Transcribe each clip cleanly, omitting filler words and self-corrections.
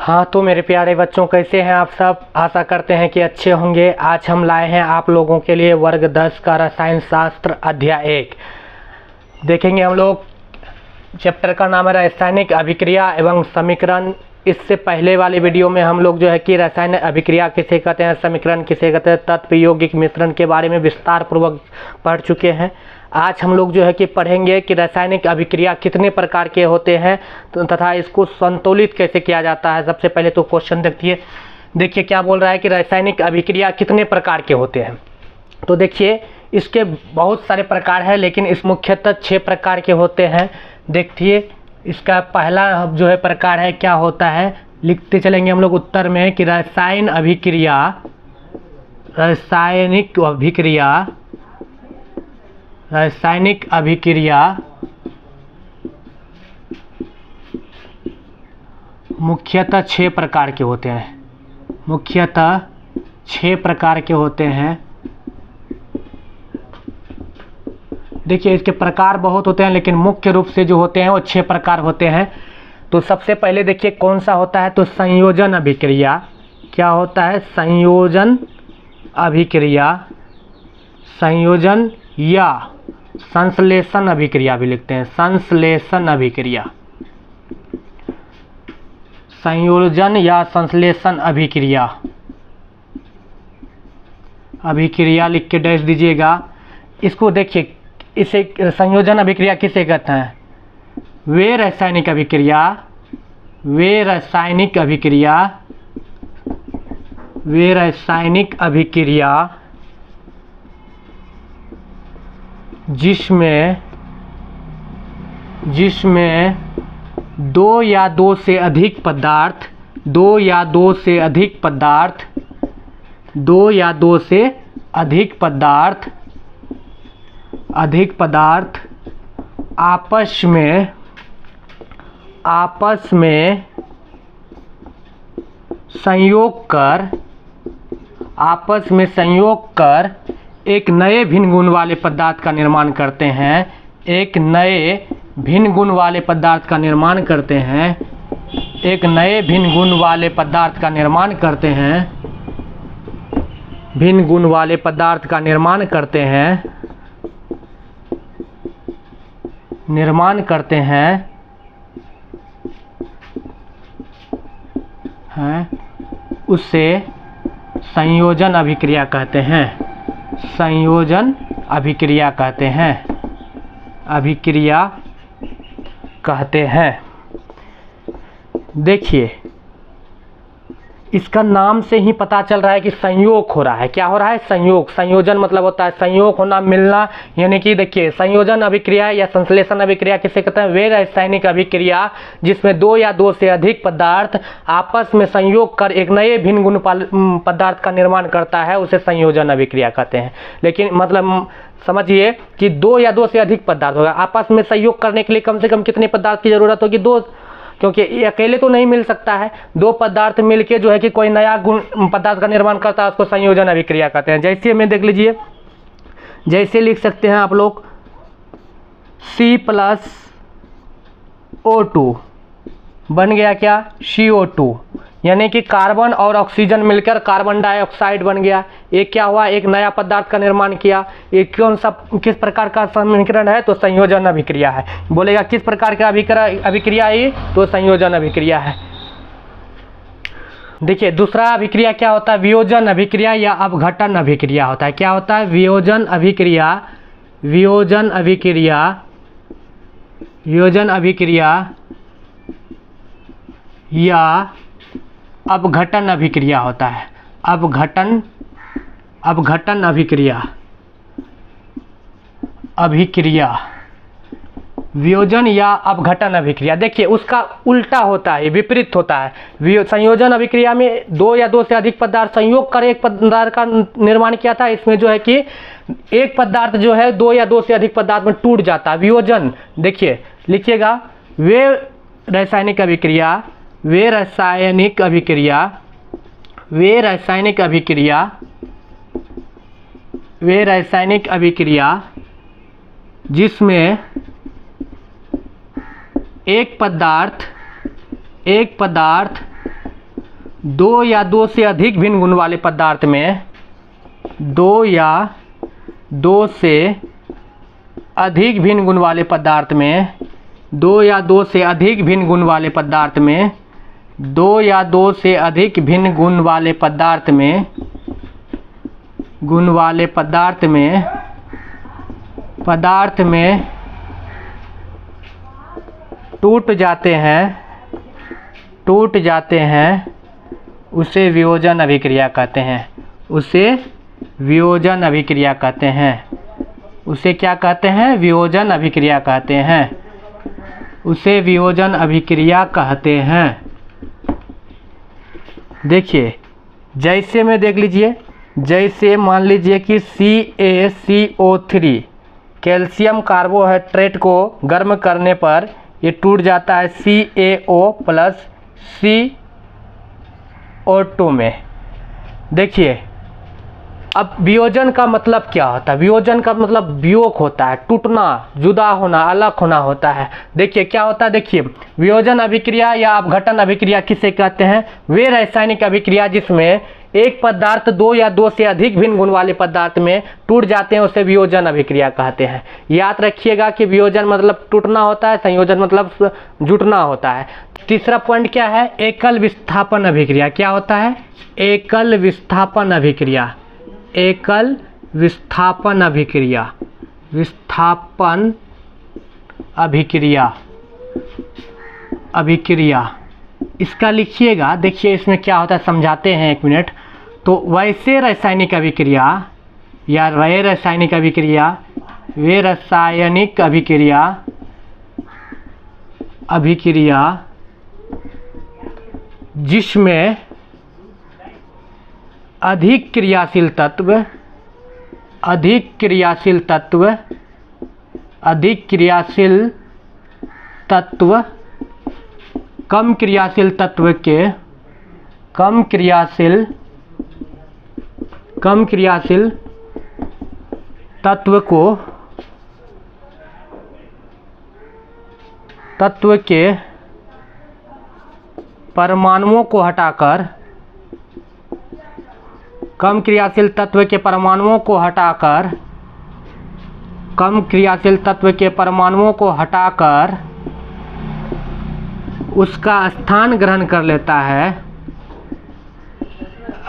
हाँ तो मेरे प्यारे बच्चों, कैसे हैं आप सब। आशा करते हैं कि अच्छे होंगे। आज हम लाए हैं आप लोगों के लिए वर्ग 10 का रसायन शास्त्र अध्याय 1 देखेंगे। हम लोग चैप्टर का नाम है रासायनिक अभिक्रिया एवं समीकरण। इससे पहले वाली वीडियो में हम लोग जो है कि रासायनिक अभिक्रिया किसे कहते हैं, समीकरण किसे कहते हैं, तत्व यौगिक मिश्रण के बारे में विस्तार पूर्वक पढ़ चुके हैं। आज हम लोग जो है कि पढ़ेंगे कि रासायनिक अभिक्रिया कितने प्रकार के होते हैं तथा इसको संतुलित कैसे किया जाता है। सबसे पहले तो क्वेश्चन देखिए क्या बोल रहा है कि रासायनिक अभिक्रिया कितने प्रकार के होते हैं। तो देखिए इसके बहुत सारे प्रकार हैं, लेकिन इस मुख्यतः 6 प्रकार के होते हैं। देखिए इसका पहला जो है प्रकार है, क्या होता है, लिखते चलेंगे हम लोग उत्तर में कि रासायनिक अभिक्रिया मुख्यतः 6 प्रकार के होते हैं। मुख्यतः 6 प्रकार के होते हैं। देखिए इसके प्रकार बहुत होते हैं, लेकिन मुख्य रूप से जो होते हैं वो 6 प्रकार होते हैं। तो सबसे पहले देखिए कौन सा होता है, तो संयोजन अभिक्रिया। क्या होता है, संयोजन अभिक्रिया, संयोजन या संश्लेषण अभिक्रिया भी लिखते हैं, संश्लेषण अभिक्रिया, संयोजन या संश्लेषण अभिक्रिया। अभिक्रिया लिख के डैश दीजिएगा। इसको देखिए, इसे संयोजन अभिक्रिया किसे कहते हैं, वे रासायनिक अभिक्रिया, वे रासायनिक अभिक्रिया, वे रासायनिक अभिक्रिया जिसमें 2 या 2 से अधिक पदार्थ, 2 या 2 से अधिक पदार्थ, 2 या 2 से अधिक पदार्थ आपस में संयोग कर एक नए भिन्न गुण वाले पदार्थ का निर्माण करते हैं। एक नए भिन्न गुण वाले पदार्थ का निर्माण करते हैं। एक नए भिन्न गुण वाले पदार्थ का निर्माण करते हैं। भिन्न गुण वाले पदार्थ का निर्माण करते हैं उसे संयोजन अभिक्रिया कहते हैं। संयोजन अभिक्रिया कहते हैं, अभिक्रिया कहते हैं। देखिए इसका नाम से ही पता चल रहा है कि संयोग हो रहा है। क्या हो रहा है, संयोग। संयोजन मतलब होता है संयोग होना, मिलना। यानी कि देखिए संयोजन अभिक्रिया या संश्लेषण अभिक्रिया किसे कहते हैं, वे रासायनिक अभिक्रिया जिसमें 2 या 2 से अधिक पदार्थ आपस में संयोग कर एक नए भिन्न गुण पदार्थ का निर्माण करता है, उसे संयोजन अभिक्रिया कहते हैं। लेकिन मतलब समझिए कि 2 या 2 से अधिक पदार्थ होगा। आपस में संयोग करने के लिए कम से कम कितने पदार्थ की जरूरत होगी, 2, क्योंकि ये अकेले तो नहीं मिल सकता है। 2 पदार्थ मिलके जो है कि कोई नया गुण पदार्थ का निर्माण करता है, उसको संयोजन अभिक्रिया कहते हैं। जैसे में देख लीजिए, जैसे लिख सकते हैं आप लोग C+O2 बन गया क्या, CO2, यानी कि कार्बन और ऑक्सीजन मिलकर कार्बन डाइऑक्साइड बन गया। एक क्या हुआ, एक नया पदार्थ का निर्माण किया। एक कौन सा, किस प्रकार का समीकरण है, तो संयोजन अभिक्रिया है। बोलेगा किस प्रकार का अभिक्रिया है, तो संयोजन अभिक्रिया है। देखिए दूसरा अभिक्रिया क्या होता है, वियोजन अभिक्रिया या अपघटन अभिक्रिया होता है। क्या होता है, वियोजन अभिक्रिया, वियोजन अभिक्रिया, वियोजन अभिक्रिया या अपघटन अभिक्रिया होता है। अपघटन अभिक्रिया, वियोजन या अपघटन अभिक्रिया। देखिए उसका उल्टा होता है, विपरीत होता है। संयोजन अभिक्रिया में 2 या 2 से अधिक पदार्थ संयोग कर एक पदार्थ का निर्माण किया था। इसमें जो है कि एक पदार्थ जो है 2 या 2 से अधिक पदार्थ में टूट जाता है। वियोजन देखिए लिखिएगा, वे रासायनिक अभिक्रिया, वे रासायनिक अभिक्रिया, वे रासायनिक अभिक्रिया, वे रासायनिक अभिक्रिया जिसमें एक पदार्थ दो या दो से अधिक भिन्न गुण वाले पदार्थ में, दो या दो से अधिक भिन्न गुण वाले पदार्थ में, दो या दो से अधिक भिन्न गुण वाले पदार्थ में, दो या दो से अधिक भिन्न गुण वाले पदार्थ में, गुण वाले पदार्थ में टूट जाते हैं, उसे वियोजन अभिक्रिया कहते हैं। उसे वियोजन अभिक्रिया कहते हैं। उसे क्या कहते हैं? वियोजन अभिक्रिया कहते हैं। उसे वियोजन अभिक्रिया कहते हैं। देखिए, जैसे में देख लीजिए, जैसे मान लीजिए कि CaCO3 कैल्शियम कार्बोहाइड्रेट को गर्म करने पर ये टूट जाता है CaO प्लस CO2 में। देखिए, अब वियोजन का मतलब क्या होता है? वियोजन का मतलब वियोग होता है, टूटना, जुदा होना, अलग होना होता है। देखिए क्या होता है, देखिए वियोजन अभिक्रिया या अपघटन अभिक्रिया किसे कहते हैं? वे रासायनिक अभिक्रिया जिसमें एक पदार्थ दो या दो से अधिक भिन्न गुण वाले पदार्थ में टूट जाते हैं, उसे वियोजन अभिक्रिया कहते हैं। याद रखिएगा कि वियोजन मतलब टूटना होता है, संयोजन मतलब जुटना होता है। तीसरा पॉइंट क्या है? एकल विस्थापन अभिक्रिया। क्या होता है? एकल विस्थापन अभिक्रिया। एकल विस्थापन अभिक्रिया। विस्थापन अभिक्रिया। अभिक्रिया इसका लिखिएगा। देखिए इसमें क्या होता है, समझाते हैं, एक मिनट। तो वैसे रासायनिक अभिक्रिया या वे रासायनिक अभिक्रिया, वे रासायनिक अभिक्रिया, अभिक्रिया जिसमें अधिक क्रियाशील तत्व, अधिक क्रियाशील तत्व, अधिक क्रियाशील तत्व कम क्रियाशील तत्व के, कम क्रियाशील तत्व को, तत्व के परमाणुओं को हटाकर, कम क्रियाशील तत्व के परमाणुओं को हटाकर, कम क्रियाशील तत्व के परमाणुओं को हटाकर उसका स्थान ग्रहण कर लेता है,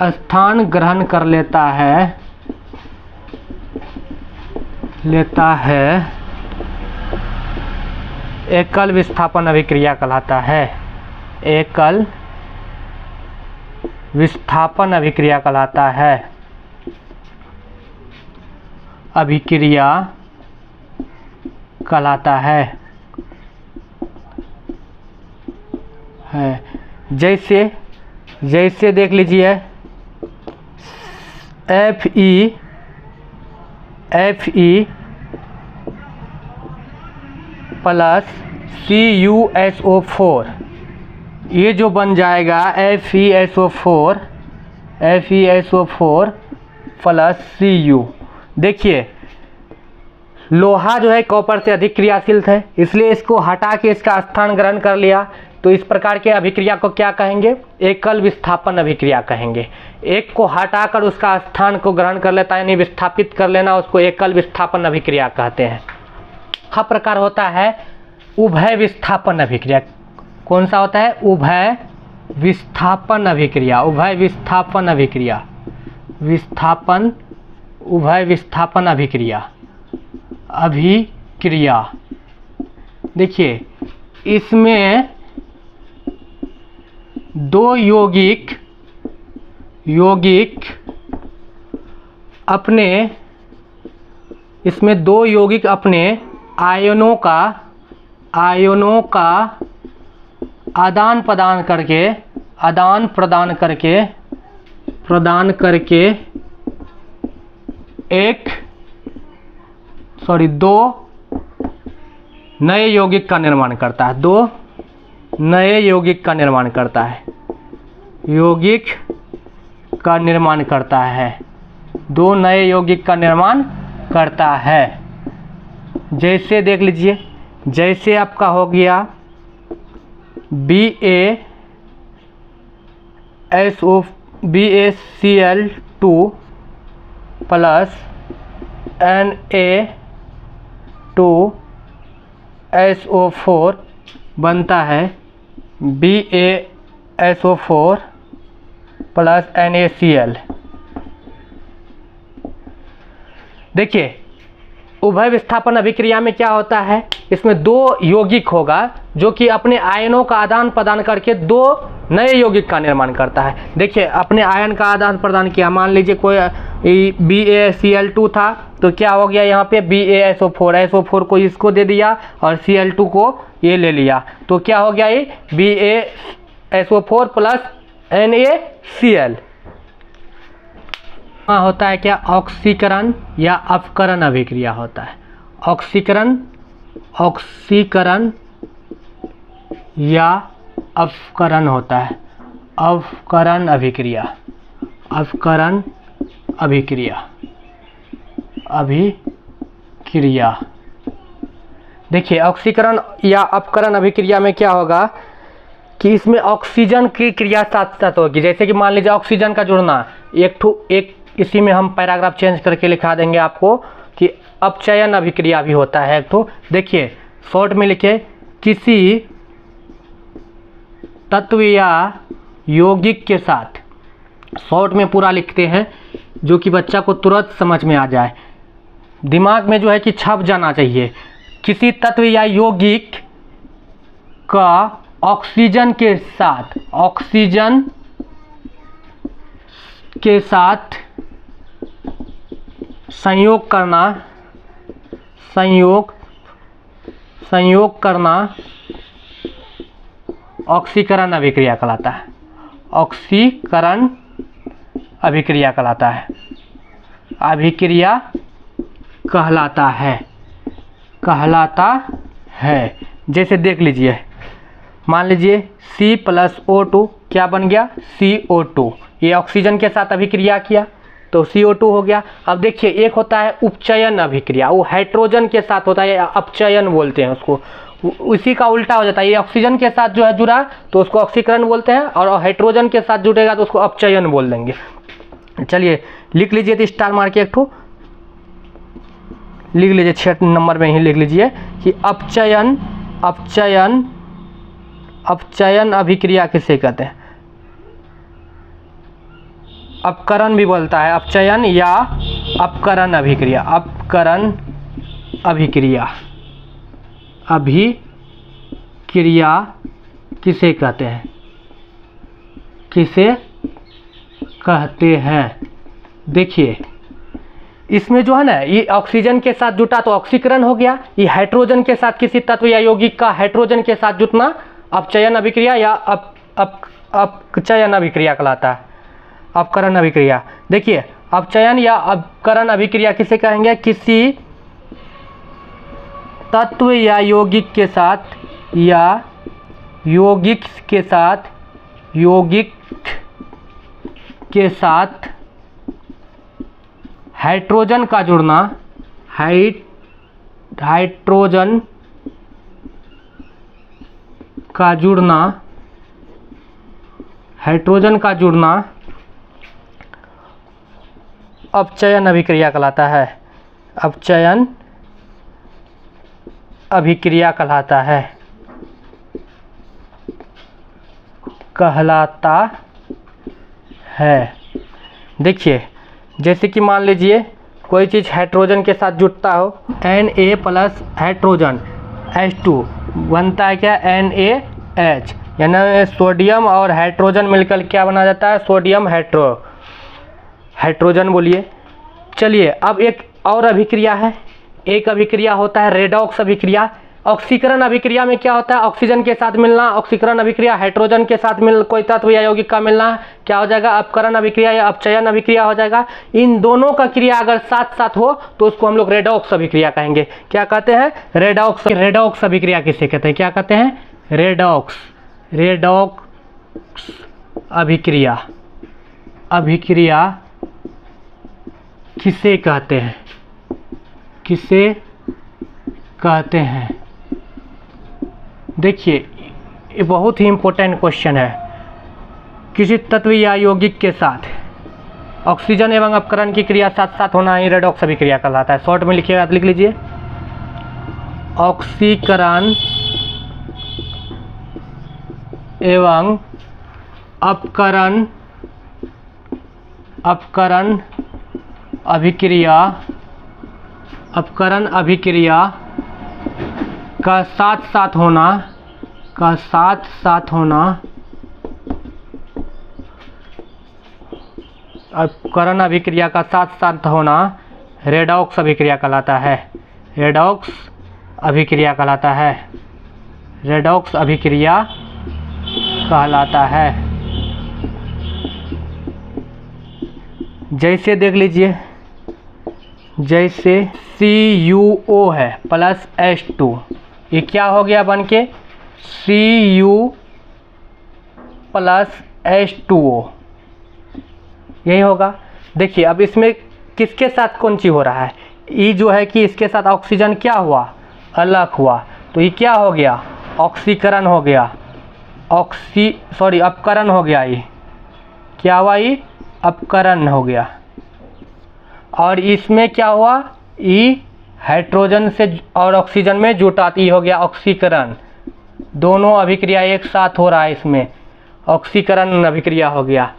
स्थान ग्रहण कर लेता है, एकल विस्थापन अभिक्रिया कहलाता है। एकल विस्थापन अभिक्रिया कहलाता है। अभिक्रिया कहलाता है। जैसे देख लीजिए Fe प्लस CuSO4, ये जो बन जाएगा FeSO4 प्लस Cu। देखिए लोहा जो है कॉपर से अधिक क्रियाशील है, इसलिए इसको हटा के इसका स्थान ग्रहण कर लिया। तो इस प्रकार के अभिक्रिया को क्या कहेंगे? एकल विस्थापन अभिक्रिया कहेंगे। एक को हटाकर उसका स्थान को ग्रहण कर लेता है, यानी विस्थापित कर लेना, उसको एकल विस्थापन अभिक्रिया कहते हैं। का प्रकार होता है उभय विस्थापन अभिक्रिया। कौन सा होता है? उभय विस्थापन अभिक्रिया। उभय विस्थापन अभिक्रिया। विस्थापन, उभय विस्थापन अभिक्रिया। अभिक्रिया देखिए इसमें दो यौगिक अपने, इसमें दो यौगिक अपने आयनों का आदान प्रदान करके दो नए यौगिक का निर्माण करता है। दो नए यौगिक का निर्माण करता है। यौगिक का निर्माण करता है। दो नए यौगिक का निर्माण करता है। जैसे देख लीजिए, जैसे आपका हो गया BaCl2 प्लस Na2SO4 बनता है BaSO4 प्लस NaCl। देखिए उभय विस्थापन अभिक्रिया में क्या होता है, इसमें दो यौगिक होगा जो कि अपने आयनों का आदान प्रदान करके दो नए यौगिक का निर्माण करता है। देखिए अपने आयन का आदान प्रदान किया, मान लीजिए कोई BaCl2 था तो क्या हो गया यहाँ पे BaSO4, SO4 को इसको दे दिया और Cl2 को ये ले लिया, तो क्या हो गया ये BaSO4 प्लस NaCl। होता है क्या, ऑक्सीकरण या अपकरण अभिक्रिया होता है। ऑक्सीकरण या अपकरण होता है, अपकरण अभिक्रिया। देखिए ऑक्सीकरण या अपकरण अभिक्रिया में क्या होगा कि इसमें ऑक्सीजन की क्रिया साथ साथ होगी। जैसे कि मान लीजिए ऑक्सीजन का जुड़ना, एक इसी में हम पैराग्राफ चेंज करके लिखा देंगे आपको कि अपचयन अभिक्रिया भी होता है एक तो। देखिए शॉर्ट में लिखे, किसी तत्व या यौगिक के साथ, शॉर्ट में पूरा लिखते हैं जो कि बच्चा को तुरंत समझ में आ जाए, दिमाग में जो है कि छप जाना चाहिए। किसी तत्व या यौगिक का ऑक्सीजन के साथ संयोग करना ऑक्सीकरण अभिक्रिया कहलाता है। ऑक्सीकरण अभिक्रिया कहलाता है। जैसे देख लीजिए, मान लीजिए C+O2 क्या बन गया, CO2। ये ऑक्सीजन के साथ अभिक्रिया किया तो CO2 हो गया। अब देखिए एक होता है उपचयन अभिक्रिया, वो हाइड्रोजन के साथ होता है, अपचयन बोलते हैं उसको। उसी का उल्टा हो जाता है, ये ऑक्सीजन के साथ जो है जुड़ा तो उसको ऑक्सीकरण बोलते हैं, और हाइड्रोजन के साथ जुड़ेगा तो उसको अपचयन बोल देंगे। चलिए लिख लीजिए, तो स्टार मार के एक ठो लिख लीजिए, 6 नंबर में ही लिख लीजिए कि अपचयन अभिक्रिया किसे कहते हैं। अपकरण भी बोलता है, अपचयन या अपकरण अभिक्रिया किसे कहते हैं। देखिए इसमें जो है ना, ये ऑक्सीजन के साथ जुटा तो ऑक्सीकरण हो गया, ये हाइड्रोजन के साथ किसी तत्व या यौगिक का हाइड्रोजन के साथ जुटना अपचयन अभिक्रिया या अपचयन अभिक्रिया कहलाता है, अपकरण अभिक्रिया। देखिए अपचयन या अपकरण अभिक्रिया किसे कहेंगे, किसी तत्व या यौगिक के साथ हाइड्रोजन का जुड़ना, हाइड्रोजन का जुड़ना अपचयन अभिक्रिया कहलाता है, अपचयन अभिक्रिया कहलाता है। देखिए जैसे कि मान लीजिए कोई चीज़ हाइड्रोजन के साथ जुटता हो, Na प्लस हाइड्रोजन H2 बनता है क्या, NaH, यानी सोडियम और हाइड्रोजन मिलकर क्या बना जाता है, सोडियम हाइड्रोजन बोलिए। चलिए अब एक और अभिक्रिया है, एक अभिक्रिया होता है रेडॉक्स अभिक्रिया। ऑक्सीकरण अभिक्रिया में क्या होता है, ऑक्सीजन के साथ मिलना, ऑक्सीकरण अभिक्रिया हाइड्रोजन के साथ मिल कोई तत्व या यौगिक का मिलना क्या हो जाएगा, अपकरण अभिक्रिया या अपचयन अभिक्रिया हो जाएगा। इन दोनों का क्रिया अगर साथ साथ हो तो उसको हम लोग रेडॉक्स अभिक्रिया कहेंगे। क्या कहते हैं, रेडॉक्स अभिक्रिया किसे कहते हैं, क्या कहते हैं, रेडॉक्स अभिक्रिया किसे कहते हैं। देखिए ये बहुत ही इम्पोर्टेंट क्वेश्चन है किसी तत्व या यौगिक के साथ ऑक्सीजन एवं अपकरण की क्रिया साथ साथ होना ही रेडॉक्स अभिक्रिया कहलाता है। शॉर्ट में लिखिएगा तो लिख लीजिए, ऑक्सीकरण एवं अपकरण अभिक्रिया का साथ साथ होना अपकरण अभिक्रिया का साथ साथ होना रेडॉक्स अभिक्रिया कहलाता है। रेडॉक्स अभिक्रिया कहलाता है। जैसे देख लीजिए, जैसे CuO है प्लस H2, ये क्या हो गया बन के Cu प्लस H2O, यही होगा। देखिए अब इसमें किसके साथ कौन सी हो रहा है, ये जो है कि इसके साथ ऑक्सीजन क्या हुआ, अलग हुआ, तो ये क्या हो गया, ऑक्सीकरण हो गया, अपकरण हो गया। ये क्या हुआ, ये अपकरण हो गया। और इसमें क्या हुआ, ये हाइड्रोजन से और ऑक्सीजन में जुटाती हो गया, ऑक्सीकरण। दोनों अभिक्रिया एक साथ हो रहा है, इसमें ऑक्सीकरण अभिक्रिया हो गया।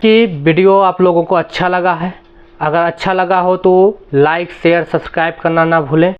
कि वीडियो आप लोगों को अच्छा लगा है, अगर अच्छा लगा हो तो लाइक शेयर सब्सक्राइब करना ना भूलें।